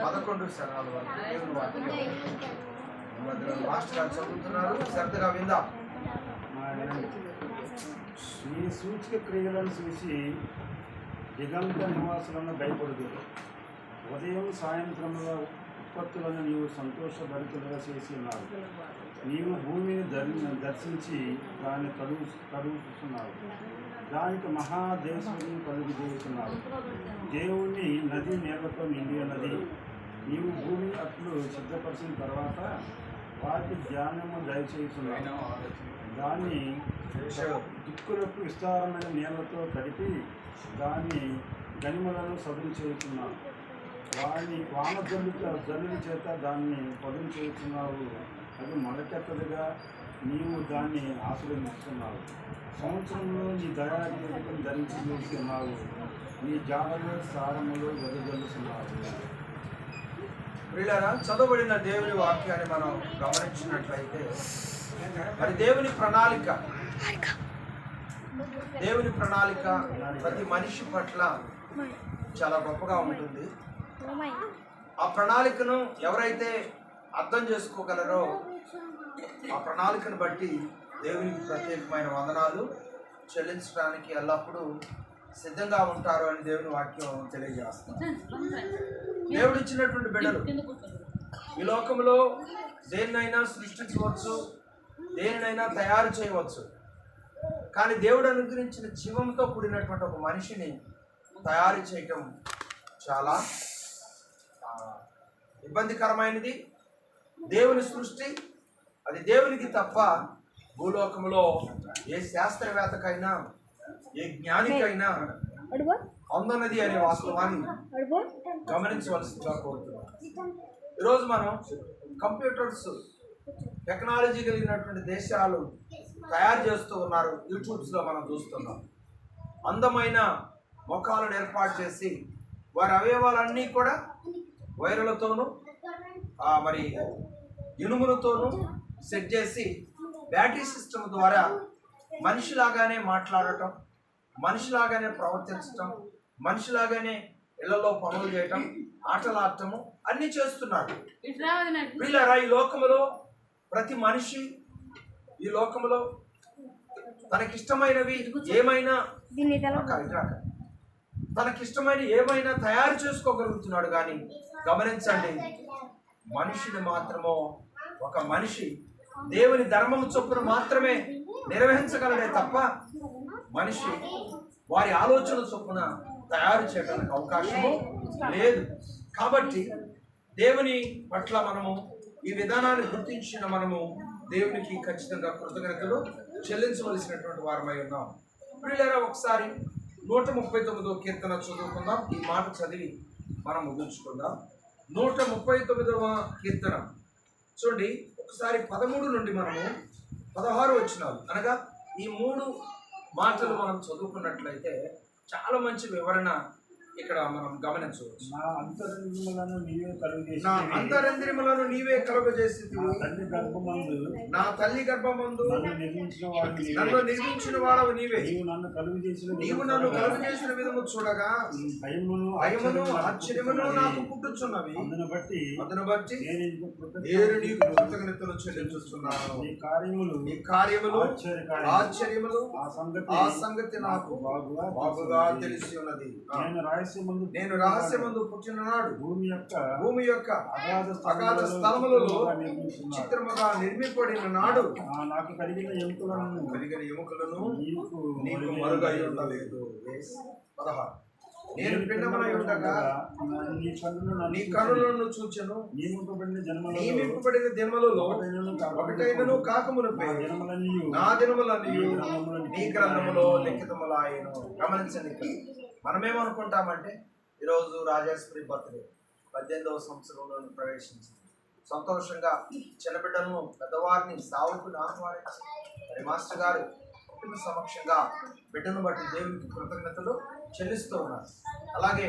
11 శరణాల వరకు దేవుని వాక్యం మాస్టర్ గారు చదువుతున్నారు. శ్రద్ధగా విందాం. నీ సూచక క్రియలను చూసి దిగంత నివాసులను భయపడదు. ఉదయం సాయంత్రముల ఉత్పత్తులను నీవు సంతోషభరితులుగా చేసి ఉన్నావు. నీవు భూమిని దర్శించి దాన్ని కడుగుతున్నావు. దానికి మహాదేశుని కలుగు చేస్తున్నావు. దేవుని నది నీళ్లతో నిండి ఉన్నది. నీవు భూమి అట్లు సిద్ధపరిచిన తర్వాత వాటి ధ్యానము దయచేస్తున్నావు. దాన్ని దిక్కులకు విస్తారమైన నీళ్లతో తడిపి దాన్ని గనిమలను సదులు చేస్తున్నావు. వాన జల్లుల చేత దాన్ని పదులు చేస్తున్నావు. అది మొలకెత్తలుగా నీవు దాన్ని ఆశీర్వదిస్తున్నావు. సంవత్సరంలో నీ దయాన్ని ధరించి చేస్తున్నావు. నీ జాడలో సారములు వెదజల్లుతున్నావు. ప్రియులారా, చదవబడిన దేవుని వాక్యాన్ని మనం గమనించినట్లయితే మరి దేవుని ప్రణాళిక ప్రతి మనిషి పట్ల చాలా గొప్పగా ఉంటుంది. ఆ ప్రణాళికను ఎవరైతే అర్థం చేసుకోగలరో ఆ ప్రణాళికను బట్టి దేవునికి ప్రత్యేకమైన వందనాలు చెల్లించడానికి ఎల్లప్పుడూ సిద్ధంగా ఉంటారు అని దేవుని వాక్యం తెలియజేస్తారు. దేవుడు ఇచ్చినటువంటి బిడ్డలు ఈ లోకంలో దేన్నైనా సృష్టించవచ్చు, దేనినైనా తయారు చేయవచ్చు. కానీ దేవుడు అనుగ్రహించిన జీవంతో కూడినటువంటి ఒక మనిషిని తయారు చేయటం చాలా ఇబ్బందికరమైనది. దేవుని సృష్టి అది దేవునికి తప్ప భూలోకంలో ఏ శాస్త్రవేత్తకైనా ఏ జ్ఞానికైనా అందనది అనే వాస్తవాన్ని గమనించవలసిందిగా కోరుతున్నాం. ఈరోజు మనం కంప్యూటర్స్ టెక్నాలజీ కలిగినటువంటి దేశాలు తయారు చేస్తూ ఉన్నారు. యూట్యూబ్స్లో మనం చూస్తున్నాం. అందమైన ముఖాలను ఏర్పాటు చేసి వారి అవయవాలన్నీ కూడా వైర్లతోనూ మరి ఇనుములతోనూ సెట్ చేసి బ్యాటరీ సిస్టమ్ ద్వారా మనిషిలాగానే మాట్లాడటం, మనిషిలాగానే ప్రవర్తించటం, మనిషిలాగానే ఇళ్లలో పనులు చేయటం, ఆటలాడటము అన్నీ చేస్తున్నారు. వీళ్ళరా ఈ లోకంలో ప్రతి మనిషి ఈ లోకంలో తనకిష్టమైనవి ఏమైనా ఏమైనా తయారు చేసుకోగలుగుతున్నాడు. కానీ గమనించండి, మనిషిని మాత్రమో ఒక మనిషి దేవుని ధర్మము చొప్పున మాత్రమే నిర్వహించగలడే తప్ప మనిషి వారి ఆలోచన చొప్పున తయారు చేయడానికి అవకాశము లేదు. కాబట్టి దేవుని పట్ల మనము ఈ విధానాన్ని గుర్తించిన మనము దేవునికి ఖచ్చితంగా కృతజ్ఞతలు చెల్లించవలసినటువంటి వారమై ఉన్నాం. ప్రియులారా, ఒకసారి 139వ కీర్తన చదువుకుందాం. ఈ మాట చదివి మనం ముగించుకుందాం. 139వ కీర్తన చూడండి. ఒకసారి 13 నుండి మనము 16 వచనాలు అనగా ఈ 3 మాటలు మనం చదువుకున్నట్లయితే చాలా మంచి వివరణ ఇక్కడ మనం గమనించవచ్చు. నా అంతరంద్రియములను నీవే కలుగజేసి నా తల్లి గర్భమందు నన్ను నిర్మించిన వాడవు నీవే. నీవు నన్ను కలుగు చేసిన విధము చూడగా భయమును ఆశ్చర్యమును నాకు పుట్టుచున్నవి. అందును బట్టి నేను నీకు కృతజ్ఞతలు చెల్లించుచున్నాను. నీ కార్యములు ఆశ్చర్యములు ఆ సంగతి నాకు బాగుగా తెలిసి ఉన్నది. నేను రహస్యమందు పుట్టిన నాడు భూమి యొక్క అగాధ స్థలములలో చిత్రముగా నిర్మింపబడిన నాడు నాకు కలిగిన ఎముకలను నీకు మరుగై ఉండలేదు. 16 నేను పిండమనై ఉండగా నీ కన్నులను చూచెను. నియమింపబడిన జన్మలలో ఒకటైనను కాకమునుపై నా దినములన్నీ నీ గ్రంథములో లిఖితములాయెను. గమనించండి, మనమేమనుకుంటామంటే ఈరోజు రాజేశ్వరి బర్త్డే 18వ సంవత్సరంలో ప్రవేశించింది. సంతోషంగా చిన్నబిడ్డలను పెద్దవారిని సావుకుని ఆహ్వానించి మరి మాస్టర్ గారు కుటుంబ సమక్షంగా బిడ్డను బట్టి దేవునికి కృతజ్ఞతలు చెల్లిస్తూ ఉన్నారు. అలాగే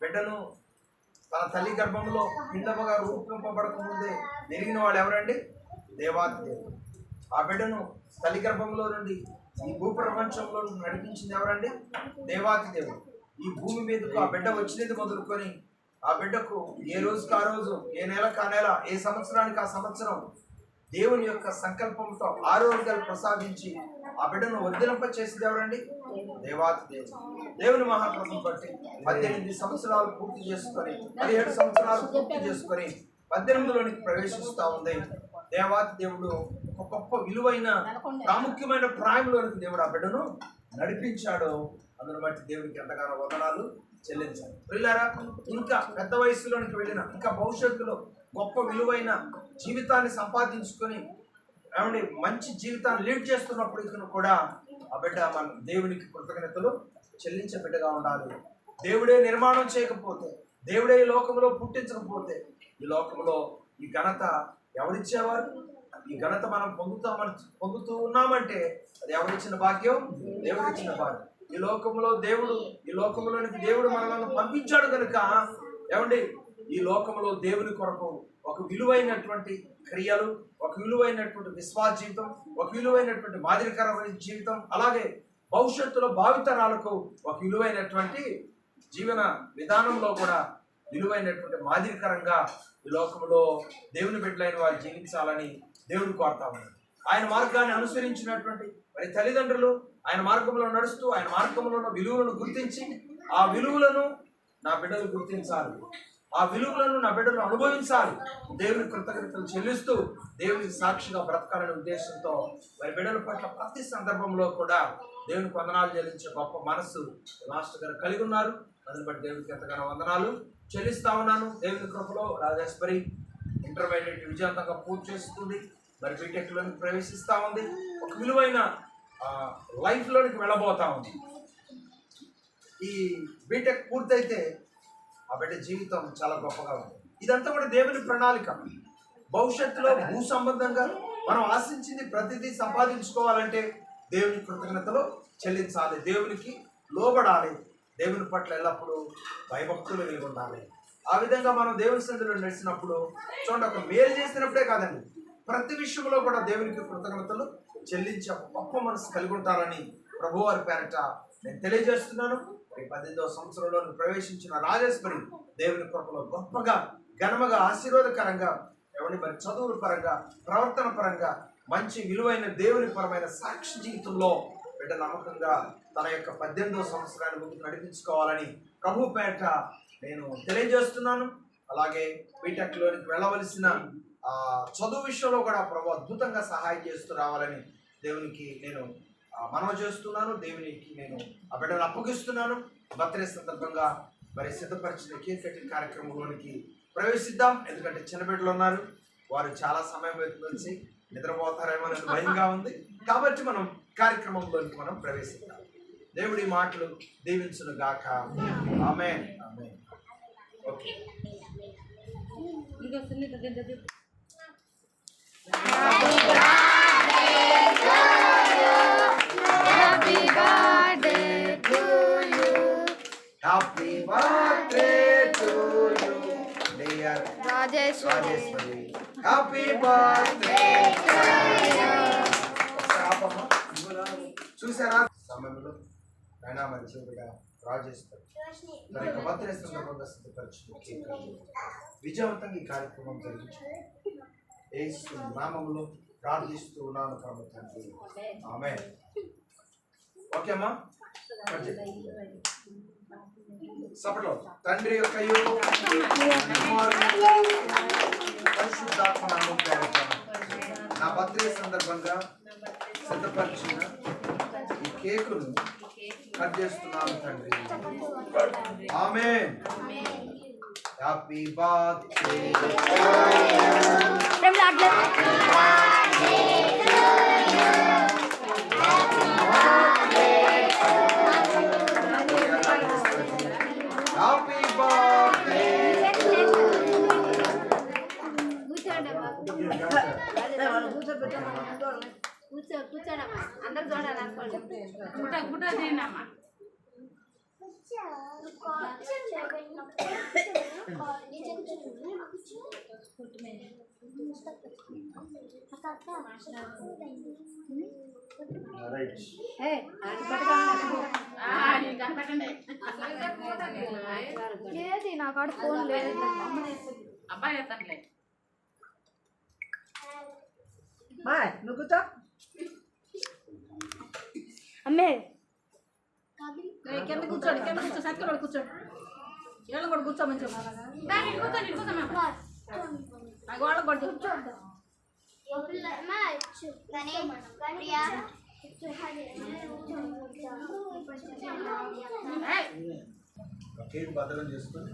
బిడ్డను తన తల్లి గర్భంలో పిండముగా రూపింపబడక ముందే ఎరిగిన వాళ్ళు ఎవరండి? దేవాది దేవుడు. ఆ బిడ్డను తల్లి గర్భంలో నుండి ఈ భూప్రపంచంలో నడిపించింది ఎవరండి? దేవాది దేవుడు. ఈ భూమి మీదకు ఆ బిడ్డ వచ్చినది మొదలుకొని ఆ బిడ్డకు ఏ రోజుకి ఆ రోజు, ఏ నెలకు ఆ నెల, ఏ సంవత్సరానికి ఆ సంవత్సరం దేవుని యొక్క సంకల్పంతో ఆరోగ్యాలు ప్రసాదించి ఆ బిడ్డను వర్ధిలింప చేసేది ఎవరండి? దేవాతి దేవుడు. దేవుని మహాప్రభు బట్టి 18 సంవత్సరాలు పూర్తి చేసుకొని 17 సంవత్సరాలు పూర్తి చేసుకొని 18లోనికి ప్రవేశిస్తా ఉంది. దేవాతి దేవుడు ఒక గొప్ప విలువైన ప్రాముఖ్యమైన ప్రాయంలోనికి దేవుడు ఆ బిడ్డను నడిపించాడు. అందును బట్టి దేవుడికి ఎంతగానో వందనాలు చెల్లించాలి. పిల్లారా, ఇంకా పెద్ద వయసులోనికి వెళ్ళిన, ఇంకా భవిష్యత్తులో గొప్ప విలువైన జీవితాన్ని సంపాదించుకొని ఏమండి మంచి జీవితాన్ని లీడ్ చేస్తున్నప్పుడు కూడా ఆ బిడ్డ మన దేవునికి కృతజ్ఞతలు చెల్లించే బిడ్డగా ఉండాలి. దేవుడే నిర్మాణం చేయకపోతే, దేవుడే ఈ లోకంలో పుట్టించకపోతే ఈ లోకంలో ఈ ఘనత ఎవరిచ్చేవారు? ఈ ఘనత మనం పొందుతూ ఉన్నామంటే అది ఎవరిచ్చిన భాగ్యం? దేవుడిచ్చిన భాగ్యం. ఈ లోకంలోనికి దేవుడు మనల్ని పంపించాడు కనుక ఏమండి ఈ లోకంలో దేవుని కొరకు ఒక విలువైనటువంటి క్రియలు, ఒక విలువైనటువంటి విశ్వాస జీవితం, ఒక విలువైనటువంటి మాదిరికరమైన జీవితం, అలాగే భవిష్యత్తులో భావితరాలకు ఒక విలువైనటువంటి జీవన విధానంలో కూడా విలువైనటువంటి మాదిరికరంగా ఈ లోకంలో దేవుని బిడ్డలైన వారు జీవించాలని దేవుడు కోరుతా ఉన్నాడు. ఆయన మార్గాన్ని అనుసరించినటువంటి మరి తల్లిదండ్రులు ఆయన మార్గంలో నడుస్తూ ఆయన మార్గంలో ఉన్న విలువలను గుర్తించి ఆ విలువలను నా బిడ్డలు గుర్తించాలి, ఆ విలువలను నా బిడ్డలు అనుభవించాలి, దేవుని కృతజ్ఞతలు చెల్లిస్తూ దేవునికి సాక్షిగా బ్రతకాలనే ఉద్దేశంతో మరి బిడ్డల పట్ల ప్రతి సందర్భంలో కూడా దేవునికి వందనాలు చెల్లించే గొప్ప మనస్సు మాస్టర్ గారు కలిగి ఉన్నారు. దాన్ని బట్టి దేవునికి ఎంతగానో వందనాలు చెల్లిస్తా ఉన్నాను. దేవుని కృపలో రాజేశ్వరి ఇంటర్మీడియట్ విజయవంతంగా పూర్తి చేస్తుంది. మరి బీటెక్లోనికి ప్రవేశిస్తూ ఉంది. ఒక విలువైన లైఫ్లోనికి వెళ్ళబోతా ఉంది. ఈ బీటెక్ పూర్తయితే ఆ బిడ్డ జీవితం చాలా గొప్పగా ఉంది. ఇదంతా కూడా దేవుని ప్రణాళిక. భవిష్యత్తులో భూ సంబంధంగా మనం ఆశించింది ప్రతిదీ సంపాదించుకోవాలంటే దేవుని కృతజ్ఞతలు చెల్లించాలి, దేవునికి లోబడాలి, దేవుని పట్ల ఎల్లప్పుడూ భయభక్తులు కలిగి ఉండాలి. ఆ విధంగా మనం దేవుని సన్నిధిలో నడిచినప్పుడు చూడండి, ఒక మేలు చేసినప్పుడే కాదండి, ప్రతి విషయంలో కూడా దేవునికి కృతజ్ఞతలు చెల్లించి ఒక గొప్ప మనసు కలిగి ఉంటారని ప్రభువారి పేరట నేను తెలియజేస్తున్నాను. 18వ సంవత్సరంలో ప్రవేశించిన రాజేశ్వరి దేవుని కృపలో గొప్పగా ఘనముగా ఆశీర్వాదకరంగా ఎవరి మరి చదువుల పరంగా ప్రవర్తన పరంగా మంచి విలువైన దేవుని పరమైన సాక్షి జీవితంలో బిడ్డ నమ్మకంగా తన యొక్క 18వ సంవత్సరాన్ని ముందుకు నడిపించుకోవాలని ప్రభు పేరట నేను తెలియజేస్తున్నాను. అలాగే బీటెక్లోనికి వెళ్ళవలసిన చదువు విషయంలో కూడా ప్రభు అద్భుతంగా సహాయం చేస్తూ రావాలని దేవునికి నేను మనవి చేస్తున్నాను. దేవునికి నేను ఆ బిడ్డను అప్పగిస్తున్నాను. బర్త్డే సందర్భంగా మరి సిద్ధపరిచిన కేక్ కటింగ్ కార్యక్రమంలోనికి ప్రవేశిద్దాం. ఎందుకంటే చిన్న బిడ్డలు ఉన్నారు, వారు చాలా సమయం వచ్చి నిద్రపోతారేమో అని భయంగా ఉంది. కాబట్టి మనం కార్యక్రమంలోనికి మనం ప్రవేశిద్దాం. దేవుడి మాటలు దీవించును గాక. ఆమేన్. ఆమేన్. Okay. Happy birthday to you, dear Rajeshwari. Happy birthday to you. చూసారా సమయంలో అయినా మంచి బిడ్డ రాజేశ్వరి తన యొక్క బర్త్డే సందర్భంగా సిద్ధపరిచిన విజయవంతంగా ఈ కార్యక్రమం జరిగించారు. యేసు నామములో ప్రార్థిస్తూ ఉన్నాను పరమ తండ్రి. ఆమేన్. ఓకేమ్మా, సపట్లో తండ్రి యొక్క పరిశుద్ధాత్మ నామం పేరట నా బర్త్డే సందర్భంగా సిద్ధపరిచిన ఈ కేకును కట్ చేస్తున్నాను తండ్రి. ఆమేన్. Happy birthday. కూర్చోడమ్మా, అందరు చూడాలి అనుకోండి. రైట్. ఏది నా కాడ ఫోన్ లేదు. అబ్బాయి ఎత్తంలే నువ్వు కూర్చో. అమ్మే కింద కూర్చోండి, కింద కూర్చో, సత్తులో కూర్చోండి, ఏళ్ళు కూడా కూర్చో మంచిగా. నాకు వాళ్ళకి కూడా కూర్చోండి. కేక్ బద్దలం చేసుకొని